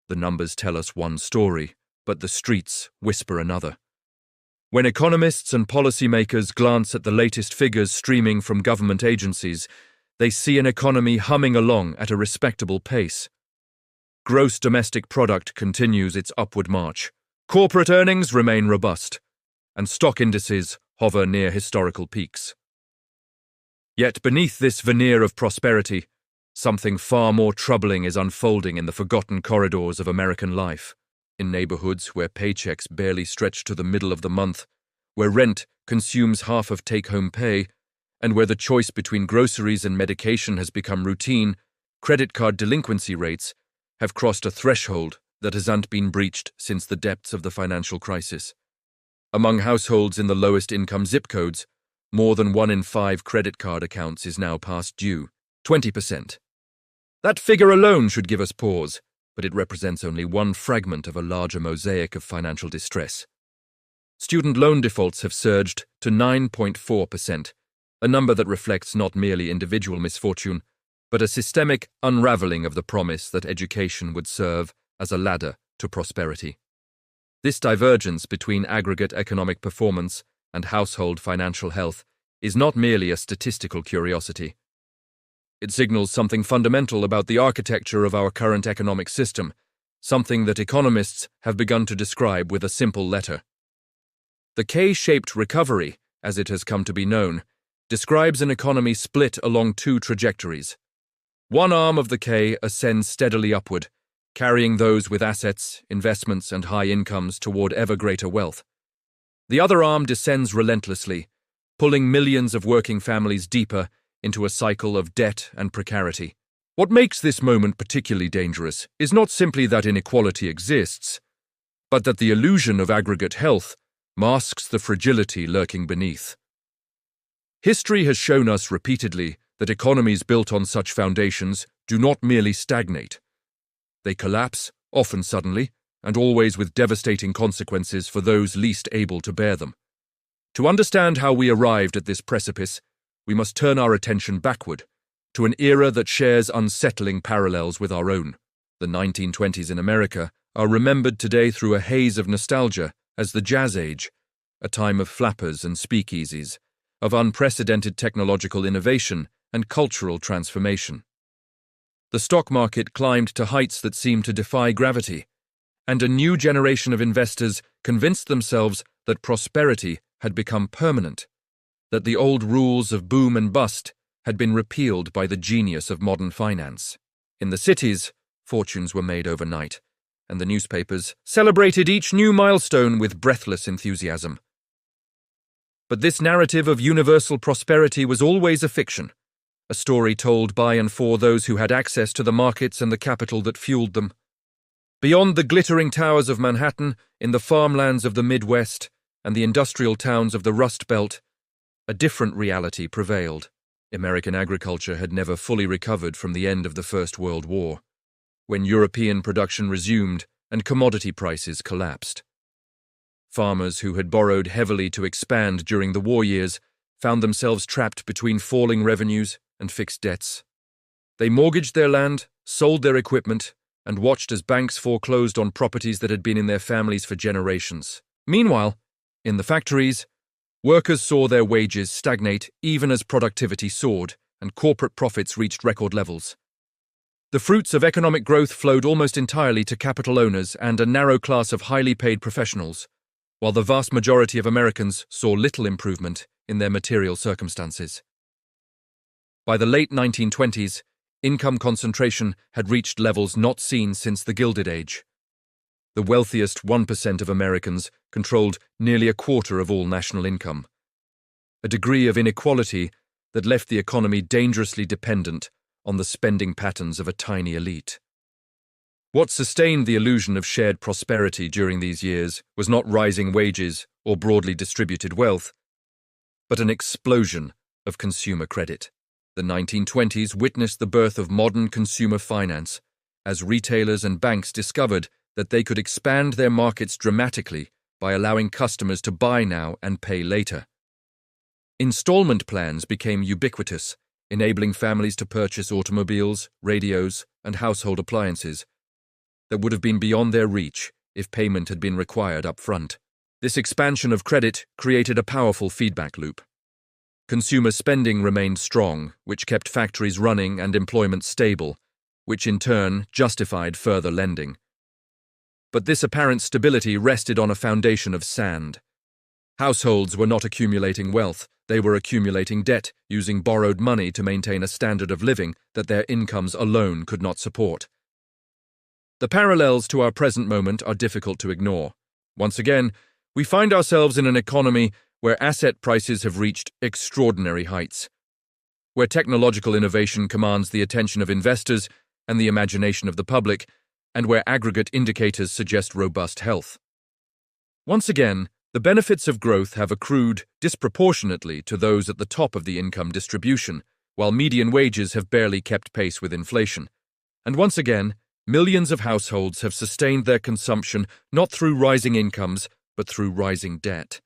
The numbers tell us one story, but the streets whisper another. When economists and policymakers glance at the latest figures streaming from government agencies, they see an economy humming along at a respectable pace. Gross domestic product continues its upward march. Corporate earnings remain robust, and stock indices hover near historical peaks. Yet beneath this veneer of prosperity, something far more troubling is unfolding in the forgotten corridors of American life. In neighborhoods where paychecks barely stretch to the middle of the month, where rent consumes half of take-home pay, and where the choice between groceries and medication has become routine, credit card delinquency rates have crossed a threshold that hasn't been breached since the depths of the financial crisis. Among households in the lowest income zip codes, more than 1 in 5 credit card accounts is now past due, 20%. That figure alone should give us pause, but it represents only one fragment of a larger mosaic of financial distress. Student loan defaults have surged to 9.4%, a number that reflects not merely individual misfortune, but a systemic unraveling of the promise that education would serve as a ladder to prosperity. This divergence between aggregate economic performance and household financial health is not merely a statistical curiosity. It signals something fundamental about the architecture of our current economic system, something that economists have begun to describe with a simple letter. The K-shaped recovery, as it has come to be known, describes an economy split along 2 trajectories. One arm of the K ascends steadily upward, carrying those with assets, investments, and high incomes toward ever greater wealth. The other arm descends relentlessly, pulling millions of working families deeper into a cycle of debt and precarity. What makes this moment particularly dangerous is not simply that inequality exists, but that the illusion of aggregate health masks the fragility lurking beneath. History has shown us repeatedly that economies built on such foundations do not merely stagnate. They collapse, often suddenly, and always with devastating consequences for those least able to bear them. To understand how we arrived at this precipice, we must turn our attention backward, to an era that shares unsettling parallels with our own. The 1920s in America are remembered today through a haze of nostalgia as the Jazz Age, a time of flappers and speakeasies, of unprecedented technological innovation and cultural transformation. The stock market climbed to heights that seemed to defy gravity, and a new generation of investors convinced themselves that prosperity had become permanent, that the old rules of boom and bust had been repealed by the genius of modern finance. In the cities, fortunes were made overnight, and the newspapers celebrated each new milestone with breathless enthusiasm. But this narrative of universal prosperity was always a fiction, a story told by and for those who had access to the markets and the capital that fueled them. Beyond the glittering towers of Manhattan, in the farmlands of the Midwest, and the industrial towns of the Rust Belt, a different reality prevailed. American agriculture had never fully recovered from the end of the First World War, when European production resumed and commodity prices collapsed. Farmers who had borrowed heavily to expand during the war years found themselves trapped between falling revenues and fixed debts. They mortgaged their land, sold their equipment, and watched as banks foreclosed on properties that had been in their families for generations. Meanwhile, in the factories, workers saw their wages stagnate even as productivity soared and corporate profits reached record levels. The fruits of economic growth flowed almost entirely to capital owners and a narrow class of highly paid professionals, while the vast majority of Americans saw little improvement in their material circumstances. By the late 1920s, income concentration had reached levels not seen since the Gilded Age. The wealthiest 1% of Americans controlled nearly a quarter of all national income, a degree of inequality that left the economy dangerously dependent on the spending patterns of a tiny elite. What sustained the illusion of shared prosperity during these years was not rising wages or broadly distributed wealth, but an explosion of consumer credit. The 1920s witnessed the birth of modern consumer finance, as retailers and banks discovered that they could expand their markets dramatically by allowing customers to buy now and pay later. Installment plans became ubiquitous, enabling families to purchase automobiles, radios, and household appliances, that would have been beyond their reach if payment had been required up front. This expansion of credit created a powerful feedback loop. Consumer spending remained strong, which kept factories running and employment stable, which in turn justified further lending. But this apparent stability rested on a foundation of sand. Households were not accumulating wealth, they were accumulating debt, using borrowed money to maintain a standard of living that their incomes alone could not support. The parallels to our present moment are difficult to ignore. Once again, we find ourselves in an economy where asset prices have reached extraordinary heights, where technological innovation commands the attention of investors and the imagination of the public, and where aggregate indicators suggest robust health. Once again, the benefits of growth have accrued disproportionately to those at the top of the income distribution, while median wages have barely kept pace with inflation. And once again, millions of households have sustained their consumption not through rising incomes, but through rising debt.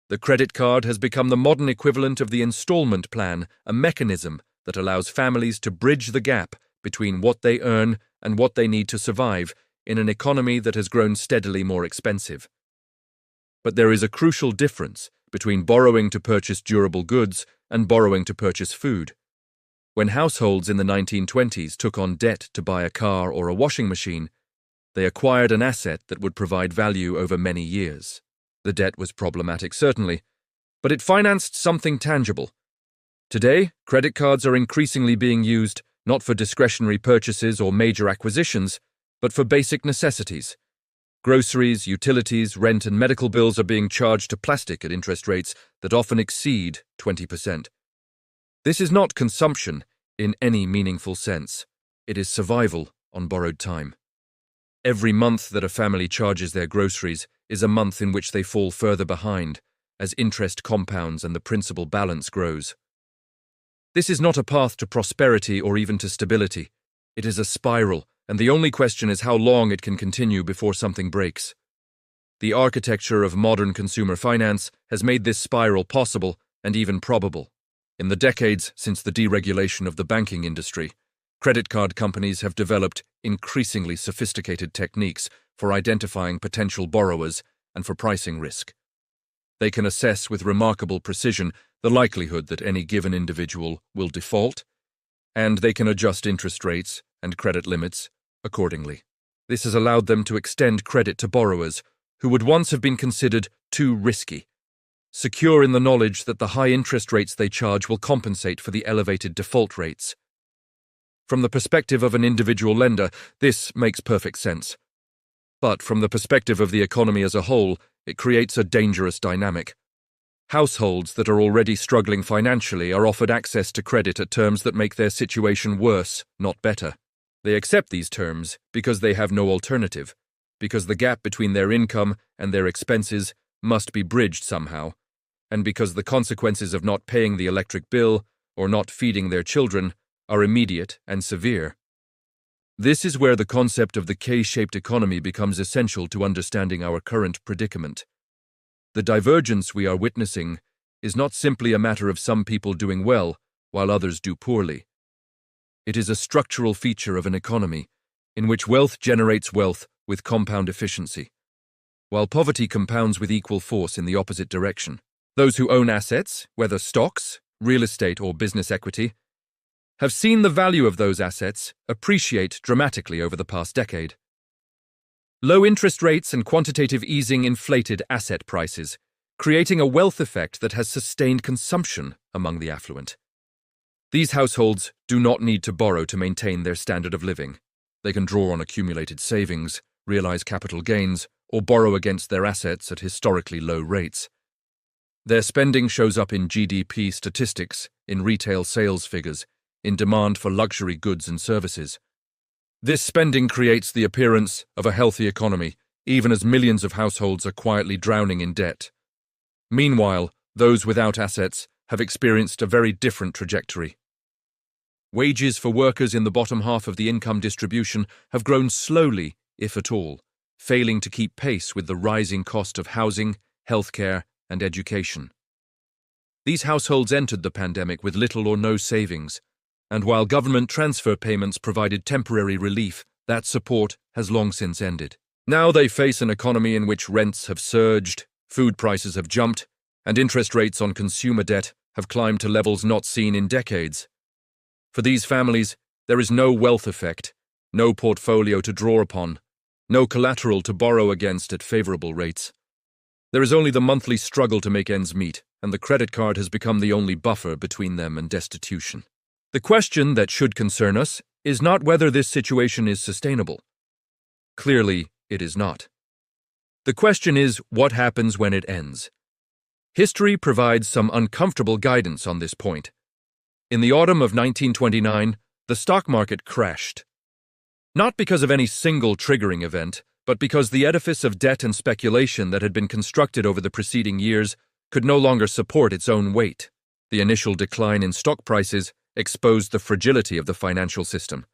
The credit card has become the modern equivalent of the installment plan, a mechanism that allows families to bridge the gap between what they earn and what they need to survive in an economy that has grown steadily more expensive. But there is a crucial difference between borrowing to purchase durable goods and borrowing to purchase food. When households in the 1920s took on debt to buy a car or a washing machine, they acquired an asset that would provide value over many years. The debt was problematic, certainly, but it financed something tangible. Today, credit cards are increasingly being used not for discretionary purchases or major acquisitions, but for basic necessities. Groceries, utilities, rent, and medical bills are being charged to plastic at interest rates that often exceed 20%. This is not consumption in any meaningful sense. It is survival on borrowed time. Every month that a family charges their groceries is a month in which they fall further behind as interest compounds and the principal balance grows. This is not a path to prosperity or even to stability. It is a spiral, and the only question is how long it can continue before something breaks. The architecture of modern consumer finance has made this spiral possible and even probable. In the decades since the deregulation of the banking industry, credit card companies have developed increasingly sophisticated techniques for identifying potential borrowers and for pricing risk. They can assess with remarkable precision the likelihood that any given individual will default, and they can adjust interest rates and credit limits accordingly. This has allowed them to extend credit to borrowers who would once have been considered too risky, secure in the knowledge that the high interest rates they charge will compensate for the elevated default rates. From the perspective of an individual lender, this makes perfect sense. But from the perspective of the economy as a whole, it creates a dangerous dynamic. Households that are already struggling financially are offered access to credit at terms that make their situation worse, not better. They accept these terms because they have no alternative, because the gap between their income and their expenses must be bridged somehow, and because the consequences of not paying the electric bill or not feeding their children are immediate and severe. This is where the concept of the K-shaped economy becomes essential to understanding our current predicament. The divergence we are witnessing is not simply a matter of some people doing well while others do poorly. It is a structural feature of an economy in which wealth generates wealth with compound efficiency, while poverty compounds with equal force in the opposite direction. Those who own assets, whether stocks, real estate, or business equity, have seen the value of those assets appreciate dramatically over the past decade. Low interest rates and quantitative easing inflated asset prices, creating a wealth effect that has sustained consumption among the affluent. These households do not need to borrow to maintain their standard of living. They can draw on accumulated savings, realize capital gains, or borrow against their assets at historically low rates. Their spending shows up in GDP statistics, in retail sales figures, in demand for luxury goods and services. This spending creates the appearance of a healthy economy, even as millions of households are quietly drowning in debt. Meanwhile, those without assets have experienced a very different trajectory. Wages for workers in the bottom half of the income distribution have grown slowly, if at all, failing to keep pace with the rising cost of housing, healthcare, and education. These households entered the pandemic with little or no savings, and while government transfer payments provided temporary relief, That support has long since ended. Now they face an economy in which rents have surged, food prices have jumped, and interest rates on consumer debt have climbed to levels not seen in decades. For these families, there is no wealth effect, no portfolio to draw upon, no collateral to borrow against at favorable rates. There is only the monthly struggle to make ends meet, and the credit card has become the only buffer between them and destitution. The question that should concern us is not whether this situation is sustainable. Clearly, it is not. The question is what happens when it ends. History provides some uncomfortable guidance on this point. In the autumn of 1929, the stock market crashed. Not because of any single triggering event, but because the edifice of debt and speculation that had been constructed over the preceding years could no longer support its own weight. The initial decline in stock prices exposed the fragility of the financial system,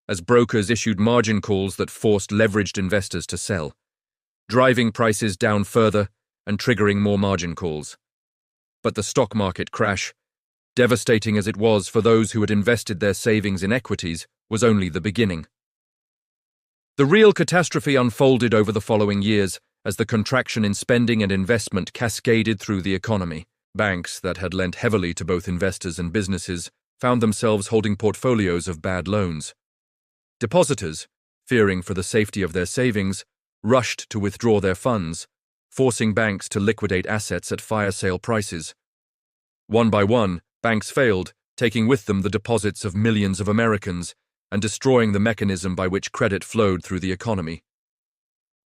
as brokers issued margin calls that forced leveraged investors to sell, driving prices down further and triggering more margin calls. But the stock market crash, devastating as it was for those who had invested their savings in equities, was only the beginning. The real catastrophe unfolded over the following years as the contraction in spending and investment cascaded through the economy. Banks that had lent heavily to both investors and businesses found themselves holding portfolios of bad loans. Depositors, fearing for the safety of their savings, rushed to withdraw their funds, forcing banks to liquidate assets at fire sale prices. One by one, banks failed, taking with them the deposits of millions of Americans and destroying the mechanism by which credit flowed through the economy.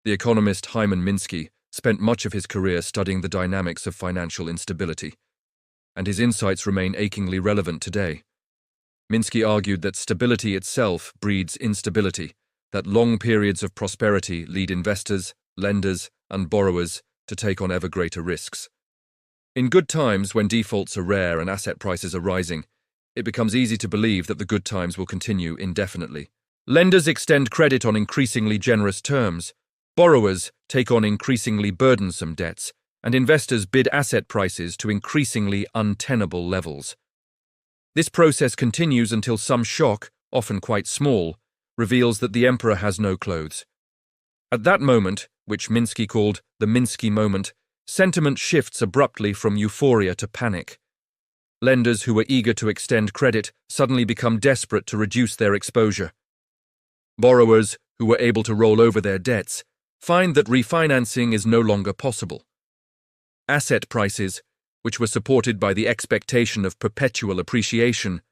The economist Hyman Minsky spent much of his career studying the dynamics of financial instability, and his insights remain achingly relevant today. Minsky argued that stability itself breeds instability, that long periods of prosperity lead investors, lenders, and borrowers to take on ever greater risks. In good times, when defaults are rare and asset prices are rising, it becomes easy to believe that the good times will continue indefinitely. Lenders extend credit on increasingly generous terms, borrowers take on increasingly burdensome debts, and investors bid asset prices to increasingly untenable levels. This process continues until some shock, often quite small, reveals that the emperor has no clothes. At that moment, which Minsky called the Minsky moment, sentiment shifts abruptly from euphoria to panic. Lenders who were eager to extend credit suddenly become desperate to reduce their exposure. Borrowers who were able to roll over their debts find that refinancing is no longer possible. Asset prices, which were supported by the expectation of perpetual appreciation,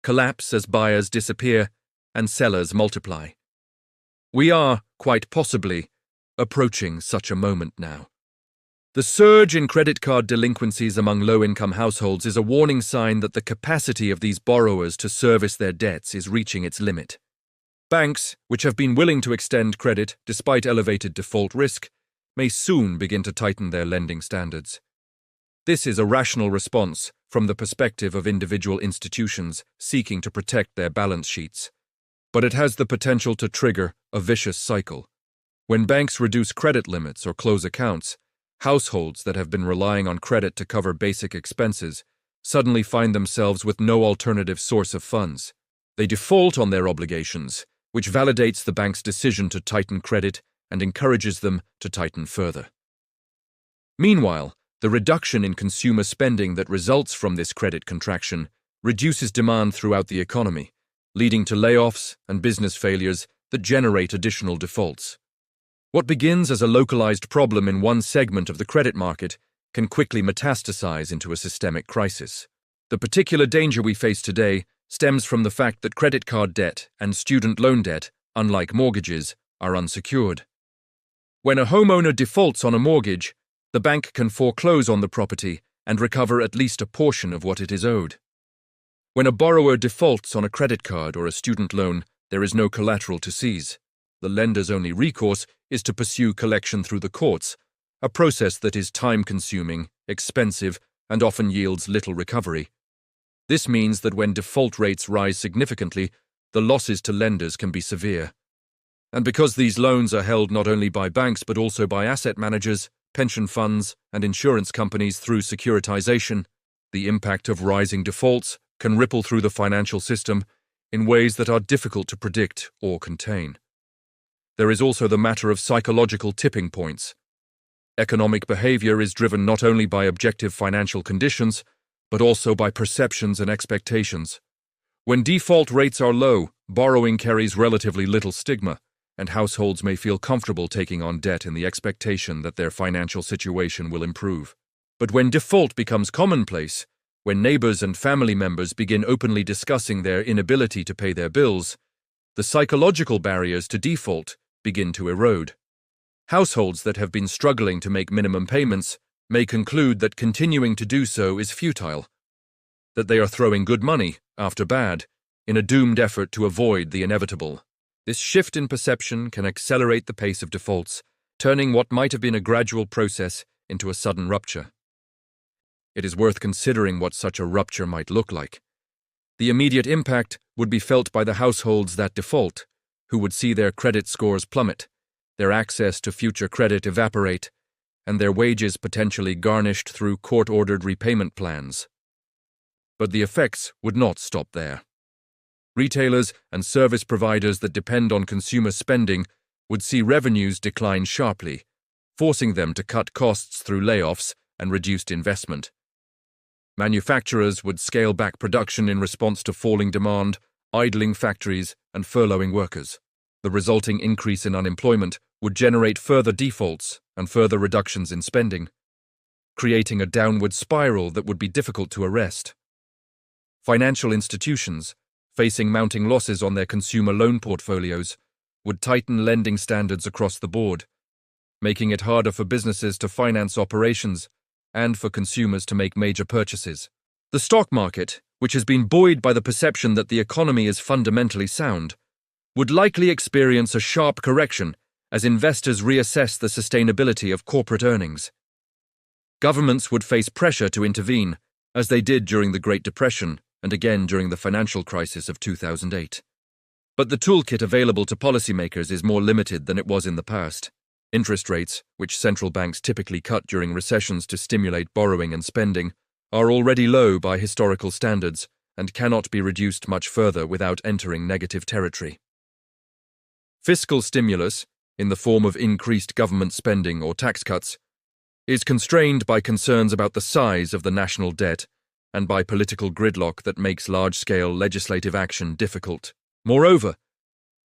collapse as buyers disappear and sellers multiply. We are, quite possibly, approaching such a moment now. The surge in credit card delinquencies among low-income households is a warning sign that the capacity of these borrowers to service their debts is reaching its limit. Banks, which have been willing to extend credit despite elevated default risk, may soon begin to tighten their lending standards. This is a rational response from the perspective of individual institutions seeking to protect their balance sheets. But it has the potential to trigger a vicious cycle. When banks reduce credit limits or close accounts, households that have been relying on credit to cover basic expenses suddenly find themselves with no alternative source of funds. They default on their obligations, which validates the bank's decision to tighten credit and encourages them to tighten further. Meanwhile, the reduction in consumer spending that results from this credit contraction reduces demand throughout the economy, leading to layoffs and business failures that generate additional defaults. What begins as a localized problem in one segment of the credit market can quickly metastasize into a systemic crisis. The particular danger we face today stems from the fact that credit card debt and student loan debt, unlike mortgages, are unsecured. When a homeowner defaults on a mortgage, the bank can foreclose on the property and recover at least a portion of what it is owed. When a borrower defaults on a credit card or a student loan, there is no collateral to seize. The lender's only recourse is to pursue collection through the courts, a process that is time-consuming, expensive, and often yields little recovery. This means that when default rates rise significantly, the losses to lenders can be severe. And because these loans are held not only by banks but also by asset managers, pension funds, and insurance companies through securitization, the impact of rising defaults can ripple through the financial system in ways that are difficult to predict or contain. There is also the matter of psychological tipping points. Economic behavior is driven not only by objective financial conditions, but also by perceptions and expectations. When default rates are low, borrowing carries relatively little stigma, and households may feel comfortable taking on debt in the expectation that their financial situation will improve. But when default becomes commonplace, when neighbors and family members begin openly discussing their inability to pay their bills, the psychological barriers to default begin to erode. Households that have been struggling to make minimum payments may conclude that continuing to do so is futile, that they are throwing good money after bad in a doomed effort to avoid the inevitable. This shift in perception can accelerate the pace of defaults, turning what might have been a gradual process into a sudden rupture. It is worth considering what such a rupture might look like. The immediate impact would be felt by the households that default, who would see their credit scores plummet, their access to future credit evaporate, and their wages potentially garnished through court-ordered repayment plans. But the effects would not stop there. Retailers and service providers that depend on consumer spending would see revenues decline sharply, forcing them to cut costs through layoffs and reduced investment. Manufacturers would scale back production in response to falling demand, idling factories and furloughing workers. The resulting increase in unemployment would generate further defaults and further reductions in spending, creating a downward spiral that would be difficult to arrest. Financial institutions, facing mounting losses on their consumer loan portfolios, would tighten lending standards across the board, making it harder for businesses to finance operations and for consumers to make major purchases. The stock market, which has been buoyed by the perception that the economy is fundamentally sound, would likely experience a sharp correction as investors reassess the sustainability of corporate earnings. Governments would face pressure to intervene, as they did during the Great Depression and again during the financial crisis of 2008. But the toolkit available to policymakers is more limited than it was in the past. Interest rates, which central banks typically cut during recessions to stimulate borrowing and spending, are already low by historical standards and cannot be reduced much further without entering negative territory. Fiscal stimulus, in the form of increased government spending or tax cuts, is constrained by concerns about the size of the national debt and by political gridlock that makes large-scale legislative action difficult. Moreover,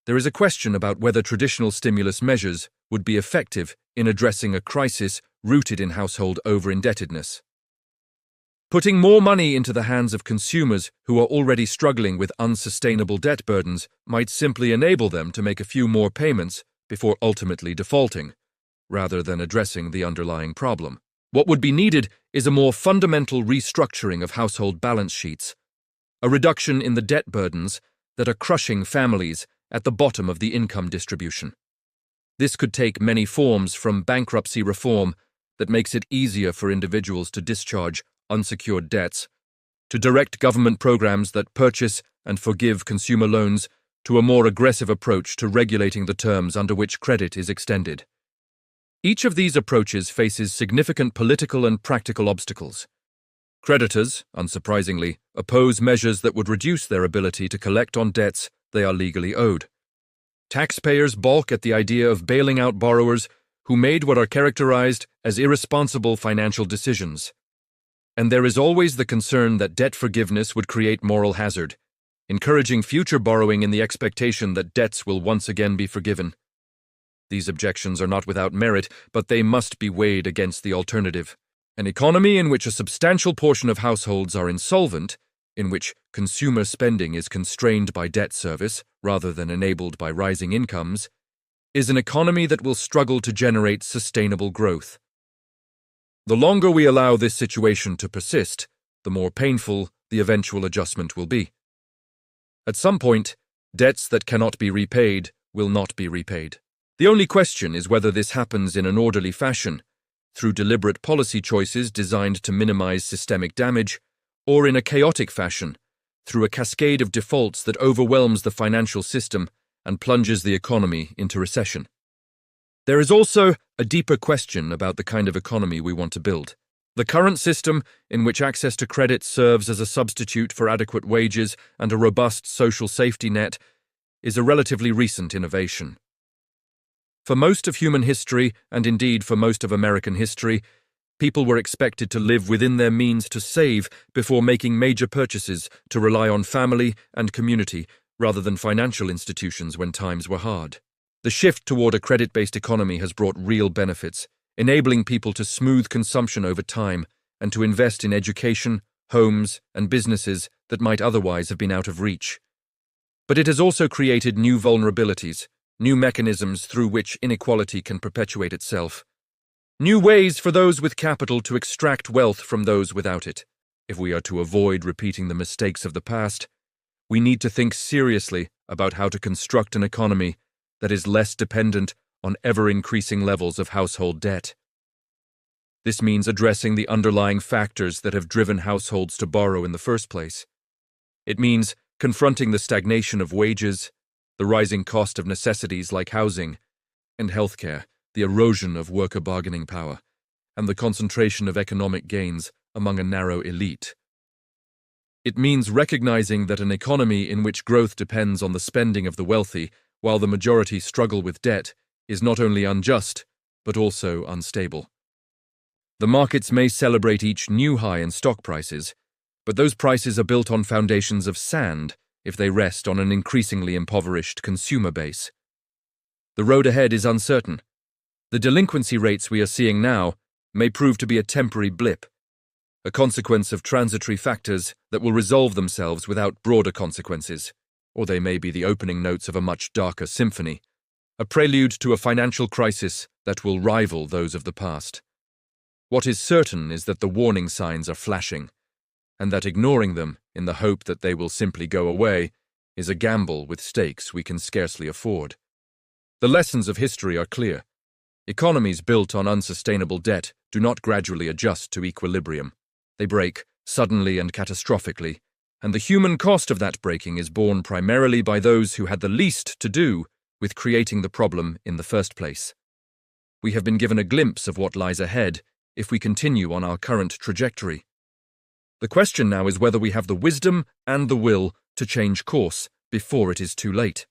there is a question about whether traditional stimulus measures would be effective in addressing a crisis rooted in household over-indebtedness. Putting more money into the hands of consumers who are already struggling with unsustainable debt burdens might simply enable them to make a few more payments before ultimately defaulting, rather than addressing the underlying problem. What would be needed is a more fundamental restructuring of household balance sheets, a reduction in the debt burdens that are crushing families at the bottom of the income distribution. This could take many forms, from bankruptcy reform that makes it easier for individuals to discharge unsecured debts, to direct government programs that purchase and forgive consumer loans, to a more aggressive approach to regulating the terms under which credit is extended. Each of these approaches faces significant political and practical obstacles. Creditors, unsurprisingly, oppose measures that would reduce their ability to collect on debts they are legally owed. Taxpayers balk at the idea of bailing out borrowers who made what are characterized as irresponsible financial decisions. And there is always the concern that debt forgiveness would create moral hazard, encouraging future borrowing in the expectation that debts will once again be forgiven. These objections are not without merit, but they must be weighed against the alternative. An economy in which a substantial portion of households are insolvent, in which consumer spending is constrained by debt service rather than enabled by rising incomes, is an economy that will struggle to generate sustainable growth. The longer we allow this situation to persist, the more painful the eventual adjustment will be. At some point, debts that cannot be repaid will not be repaid. The only question is whether this happens in an orderly fashion, through deliberate policy choices designed to minimize systemic damage, or in a chaotic fashion, through a cascade of defaults that overwhelms the financial system and plunges the economy into recession. There is also a deeper question about the kind of economy we want to build. The current system, in which access to credit serves as a substitute for adequate wages and a robust social safety net, is a relatively recent innovation. For most of human history, and indeed for most of American history, people were expected to live within their means to save before making major purchases, to rely on family and community rather than financial institutions when times were hard. The shift toward a credit-based economy has brought real benefits, enabling people to smooth consumption over time and to invest in education, homes, and businesses that might otherwise have been out of reach. But it has also created new vulnerabilities, new mechanisms through which inequality can perpetuate itself, new ways for those with capital to extract wealth from those without it. If we are to avoid repeating the mistakes of the past, we need to think seriously about how to construct an economy that is less dependent on ever-increasing levels of household debt. This means addressing the underlying factors that have driven households to borrow in the first place. It means confronting the stagnation of wages, the rising cost of necessities like housing and healthcare, the erosion of worker bargaining power, and the concentration of economic gains among a narrow elite. It means recognizing that an economy in which growth depends on the spending of the wealthy, while the majority struggle with debt, is not only unjust, but also unstable. The markets may celebrate each new high in stock prices, but those prices are built on foundations of sand if they rest on an increasingly impoverished consumer base. The road ahead is uncertain. The delinquency rates we are seeing now may prove to be a temporary blip, a consequence of transitory factors that will resolve themselves without broader consequences, or they may be the opening notes of a much darker symphony, a prelude to a financial crisis that will rival those of the past. What is certain is that the warning signs are flashing, and that ignoring them in the hope that they will simply go away is a gamble with stakes we can scarcely afford. The lessons of history are clear. Economies built on unsustainable debt do not gradually adjust to equilibrium. They break suddenly and catastrophically, and the human cost of that breaking is borne primarily by those who had the least to do with creating the problem in the first place. We have been given a glimpse of what lies ahead if we continue on our current trajectory. The question now is whether we have the wisdom and the will to change course before it is too late.